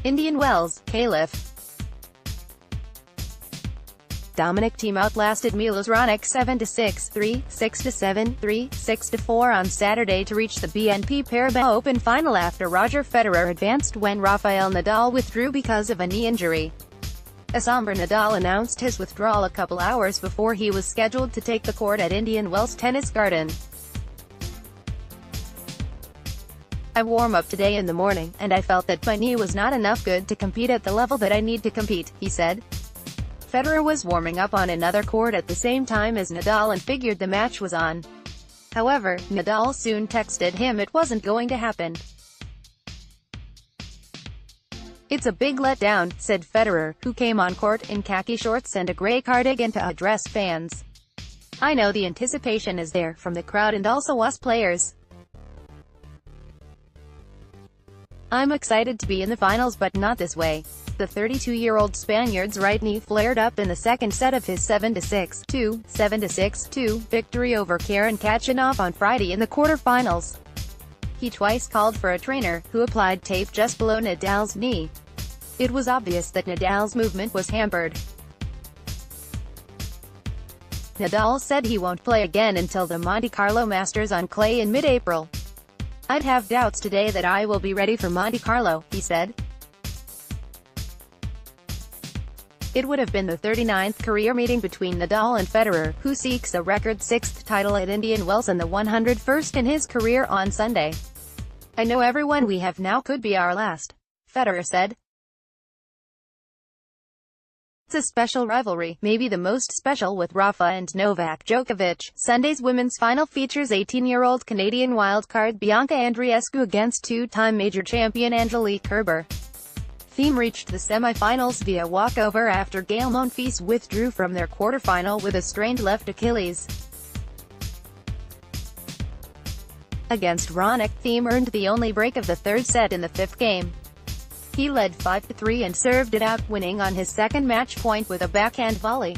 Indian Wells, Calif. Dominic Thiem outlasted Milos Raonic 7-6, 3, 6-7, 3, 6-4 on Saturday to reach the BNP Paribas Open final after Roger Federer advanced when Rafael Nadal withdrew because of a knee injury. A somber Nadal announced his withdrawal a couple hours before he was scheduled to take the court at Indian Wells Tennis Garden. "I warm up today in the morning, and I felt that my knee was not enough good to compete at the level that I need to compete," he said. Federer was warming up on another court at the same time as Nadal and figured the match was on. However, Nadal soon texted him it wasn't going to happen. "It's a big letdown," said Federer, who came on court in khaki shorts and a gray cardigan to address fans. "I know the anticipation is there, from the crowd and also us players. I'm excited to be in the finals, but not this way." The 32-year-old Spaniard's right knee flared up in the second set of his 7-6-2, 7-6-2 victory over Karen Khachanov on Friday in the quarter-finals. He twice called for a trainer, who applied tape just below Nadal's knee. It was obvious that Nadal's movement was hampered. Nadal said he won't play again until the Monte Carlo Masters on clay in mid-April. "I'd have doubts today that I will be ready for Monte Carlo," he said. It would have been the 39th career meeting between Nadal and Federer, who seeks a record 6th title at Indian Wells and the 101st in his career on Sunday. "I know everyone we have now could be our last," Federer said. "It's a special rivalry, maybe the most special with Rafa and Novak Djokovic." Sunday's women's final features 18-year-old Canadian wildcard Bianca Andreescu against two-time major champion Angelique Kerber. Thiem reached the semi-finals via walkover after Gael Monfils withdrew from their quarterfinal with a strained left Achilles. Against Raonic, Thiem earned the only break of the third set in the fifth game. He led 5-3 and served it out, winning on his second match point with a backhand volley.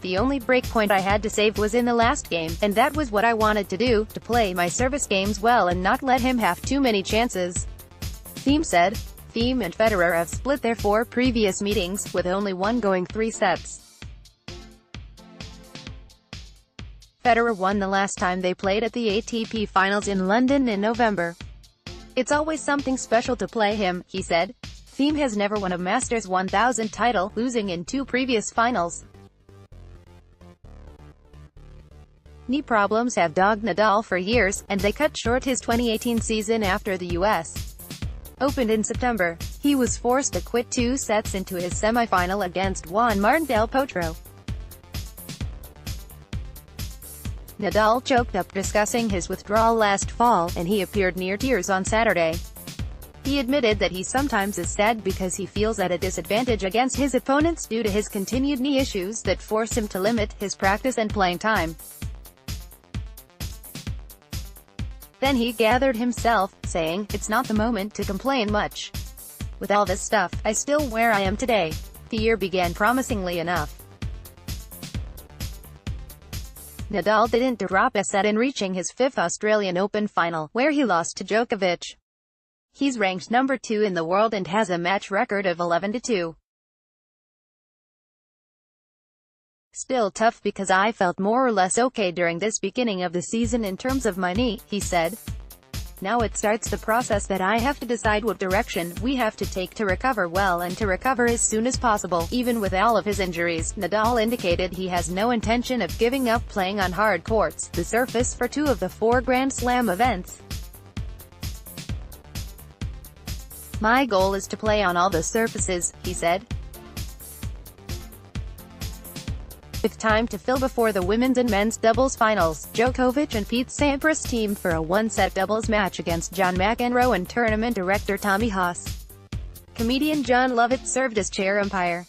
"The only break point I had to save was in the last game, and that was what I wanted to do, to play my service games well and not let him have too many chances," Thiem said. Thiem and Federer have split their 4 previous meetings, with only one going 3 sets. Federer won the last time they played at the ATP Finals in London in November. "It's always something special to play him," he said. Thiem has never won a Masters 1000 title, losing in 2 previous finals. Knee problems have dogged Nadal for years, and they cut short his 2018 season after the U.S. Open in September. He was forced to quit 2 sets into his semifinal against Juan Martín del Potro. Nadal choked up discussing his withdrawal last fall, and he appeared near tears on Saturday. He admitted that he sometimes is sad because he feels at a disadvantage against his opponents due to his continued knee issues that force him to limit his practice and playing time. Then he gathered himself, saying, "It's not the moment to complain much. With all this stuff, I still where I am today. The year began promisingly enough." Nadal didn't drop a set in reaching his 5th Australian Open final, where he lost to Djokovic. He's ranked number 2 in the world and has a match record of 11-2. "Still tough because I felt more or less okay during this beginning of the season in terms of my knee," he said. "Now it starts the process that I have to decide what direction we have to take to recover well and to recover as soon as possible." Even with all of his injuries, Nadal indicated he has no intention of giving up playing on hard courts, the surface for 2 of the 4 Grand Slam events. "My goal is to play on all the surfaces," he said. With time to fill before the women's and men's doubles finals, Djokovic and Pete Sampras teamed for a 1-set doubles match against John McEnroe and tournament director Tommy Haas. Comedian John Lovett served as chair umpire.